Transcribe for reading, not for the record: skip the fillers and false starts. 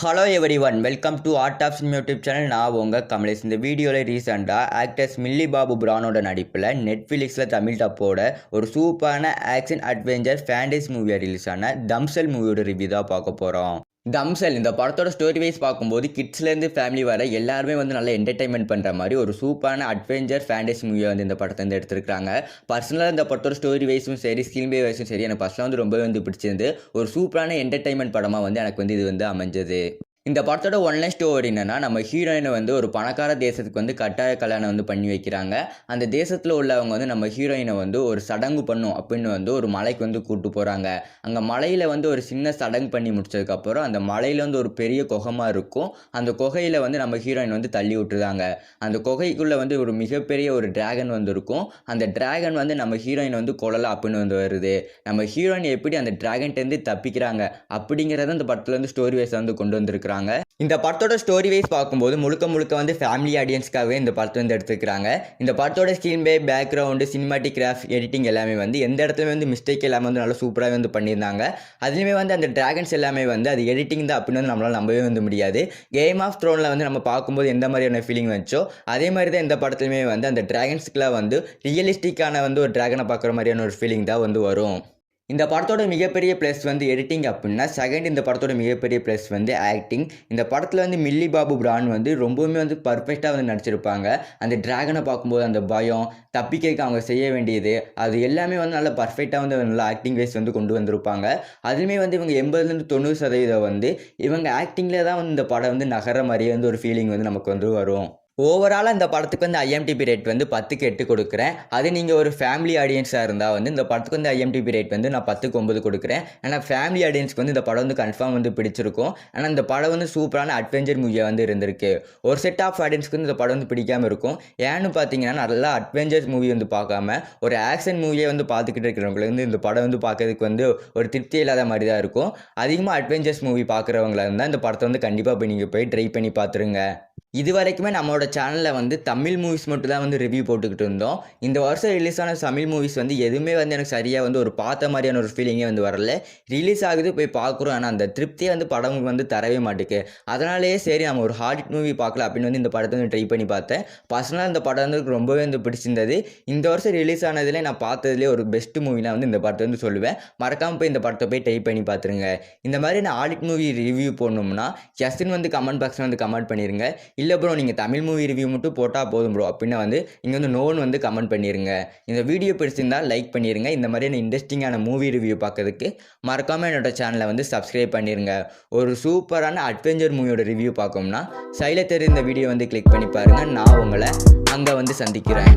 Hello everyone, welcome to Art of Cinema YouTube channel. நான் உங்கள் கமலேஷ். இந்த வீடியோவில் ரீசெண்டாக ஆக்டர்ஸ் மில்லி பாபு பிரானோட நடிப்பில் நெட்ஃப்ளிக்ஸில் தமிழ் டப்போட ஒரு சூப்பரான ஆக்ஷன் அட்வென்ச்சர் ஃபேண்டசி மூவியாக ரிலீஸ் ஆன தம்சல் மூவியோட ரிவ்யூ தான் பார்க்க போகிறோம். தம்சல் இந்த படத்தோட ஸ்டோரி வைஸ் பார்க்கும்போது கிட்ஸ்லேருந்து ஃபேமிலி வர எல்லாருமே நல்ல என்டர்டைன்மெண்ட் பண்ணுற மாதிரி ஒரு சூப்பரான அட்வென்ச்சர் ஃபேண்டசி மூவியை இந்த படத்தை எடுத்துருக்காங்க. பர்சனலாக இந்த படத்தோட ஸ்டோரி வைஸும் சரி, ஸ்கிரீன் பே வைஸும் சரி, எனக்கு பர்சனலாக ரொம்பவே பிடிச்சிருந்து ஒரு சூப்பரான என்டர்டைன்மெண்ட் படமாக எனக்கு இது அமைஞ்சது. இந்த படத்தோட ஒன்லைன் ஸ்டோரி என்னன்னா, நம்ம ஹீரோயினை ஒரு பணக்கார தேசத்துக்கு கட்டாய கல்யாணம் பண்ணி வைக்கிறாங்க. அந்த தேசத்தில் உள்ளவங்க நம்ம ஹீரோயினை ஒரு சடங்கு பண்ணும் அப்படின்னு ஒரு மலைக்கு கூட்டு போகிறாங்க. அங்கே மலையில் ஒரு சின்ன சடங்கு பண்ணி முடிச்சதுக்கப்புறம் அந்த மலையில் ஒரு பெரிய குகைமாக இருக்கும். அந்த குகையில் நம்ம ஹீரோயின் தள்ளி விட்டுருதாங்க. அந்த குகைக்குள்ளே ஒரு மிகப்பெரிய ஒரு டிராகன் இருக்கும். அந்த டிராகன் நம்ம ஹீரோயின் கொல்லலாம் அப்படின்னு வருது. நம்ம ஹீரோயின் எப்படி அந்த டிராகன்ட்டேருந்து தப்பிக்கிறாங்க அப்படிங்கிறத இந்த படத்தில் ஸ்டோரி வைஸ் கொண்டு வந்திருக்கிறாங்க. இந்த படத்தோட ஸ்டோரி வைஸ் பார்க்கும்போது முழுக்க ஃபேமிலி ஆடியன்ஸ்க்காகவே இந்த படத்தை எடுத்துக்கிறாங்க. இந்த படத்தோட ஸ்கிரீன் பே, பேக்ரவுண்டு, சினிமாட்டிக் கிராஃப்ட், எடிட்டிங் எல்லாமே எந்த இடத்துல மிஸ்டேக் எல்லாமே நல்லா சூப்பராக பண்ணியிருந்தாங்க. அதுலேயுமே அந்த டிராகன்ஸ் எல்லாமே அது எடிட்டிங் தான் அப்படின்னு நம்மளால் நம்பவே முடியாது. கேம் ஆஃப் த்ரோனில் நம்ம பார்க்கும்போது எந்த மாதிரியான ஃபீலிங் வந்துச்சோ அதே மாதிரி தான் இந்த படத்துலையுமே அந்த டிராகன்ஸ்க்குலாம் ரியலிஸ்டிக்கான ஒரு டிராகனை பார்க்குற மாதிரியான ஒரு ஃபீலிங் தான் வரும். இந்த படத்தோட மிகப்பெரிய ப்ளஸ் எடிட்டிங் அப்படின்னா, செகண்ட் இந்த படத்தோட மிகப்பெரிய ப்ளஸ் ஆக்டிங். இந்த படத்தில் மில்லி பாபு பிரான் ரொம்பவுமே பர்ஃபெக்டாக நடிச்சிருப்பாங்க. அந்த டிராகனை பார்க்கும்போது அந்த பயம், தப்பிக்க அவங்க செய்ய வேண்டியது, அது எல்லாமே நல்லா பர்ஃபெக்டாக நல்லா ஆக்டிங் வைஸ் கொண்டு வந்திருப்பாங்க. அதுவுமே இவங்க 80-90% இவங்க ஆக்டிங்கில் தான் இந்த படம் நகர மாதிரியே ஒரு ஃபீலிங் நமக்கு வரும். ஓவராலாக இந்த படத்துக்கு ஐஎம்டிபி ரேட் 10க்கு 8 கொடுக்குறேன். அது நீங்கள் ஒரு ஃபேமிலி ஆடியன்ஸாக இருந்தால் இந்த படத்துக்கு ஐஎம்டிபி ரேட் நான் 10க்கு 9 கொடுக்குறேன். ஆனால் ஃபேமிலி ஆடியன்ஸ்க்கு இந்த படம் கன்ஃபார்ம் பிடிச்சிருக்கும். ஆனால் இந்த படம் சூப்பரான அட்வென்ச்சர் மூவியாக இருந்திருக்கு. ஒரு செட் ஆஃப் ஆடியன்ஸ்க்கு இந்த படம் பிடிக்காமல் இருக்கும். ஏன்னு பார்த்தீங்கன்னா, நல்லா அட்வென்ச்சர் மூவி பார்க்காம ஒரு ஆக்ஷன் மூவியை பார்த்துக்கிட்டு இருக்கிறவங்களுக்கு இந்த படம் பார்க்கறதுக்கு ஒரு திருப்தி இல்லாத மாதிரி தான் இருக்கும். அதிகமாக அட்வென்ச்சர்ஸ் மூவி பார்க்குறவங்களா இருந்தால் இந்த படத்தை கண்டிப்பாக போய் நீங்கள் போய் ட்ரை பண்ணி பார்த்துருங்க. இது வரைக்குமே நம்மளோட சேனலில் தமிழ் மூவிஸ் மட்டும் தான் ரிவ்யூ போட்டுக்கிட்டு இருந்தோம். இந்த வருஷம் ரிலீஸ் ஆன தமிழ் மூவிஸ் எதுவுமே எனக்கு சரியாக ஒரு பார்த்த மாதிரியான ஒரு ஃபீலிங்கே வரல. ரிலீஸ் ஆகுது, போய் பார்க்குறோம், ஆனால் அந்த திருப்தியை படம் தரவே மாட்டேக்கு. அதனாலேயே சரி நம்ம ஒரு ஹாலிவுட் மூவி பார்க்கலாம் அப்படின்னு இந்த படத்தை ட்ரை பண்ணி பார்த்தேன். பர்சனலாக இந்த படம் ரொம்பவே பிடிச்சிருந்தது. இந்த வருஷம் ரிலீஸ் ஆனதுலேயே நான் பார்த்ததுலேயே ஒரு பெஸ்ட் மூவினா இந்த படத்தை சொல்லுவேன். மறக்காமல் போய் இந்த படத்தை போய் ட்ரை பண்ணி பார்த்துருங்க. இந்த மாதிரி நான் ஹாலிவுட் மூவி ரிவ்யூ போடணும்னா ஜஸ்டின் கமெண்ட் பாக்ஸில் கமெண்ட் பண்ணிடுங்க. இல்லை ப்ரோ, நீங்கள் தமிழ் மூவி ரிவ்யூ மட்டும் போட்டால் போதும் ப்ரோ அப்படின்னு இங்கே நோன்னு கமெண்ட் பண்ணிடுங்க. இந்த வீடியோ பிடிச்சிருந்தால் லைக் பண்ணிடுங்க. இந்த மாதிரியான இன்ட்ரெஸ்டிங்கான மூவி ரிவ்யூ பார்க்கறதுக்கு மறக்காமல் என்னோட சேனலை சப்ஸ்கிரைப் பண்ணிடுங்க. ஒரு சூப்பரான அட்வென்ச்சர் மூவியோட ரிவ்யூ பார்க்கணும்னா சைடில் தெரிந்த வீடியோ கிளிக் பண்ணி பாருங்கள். நான் உங்களை அங்கே சந்திக்கிறேன்.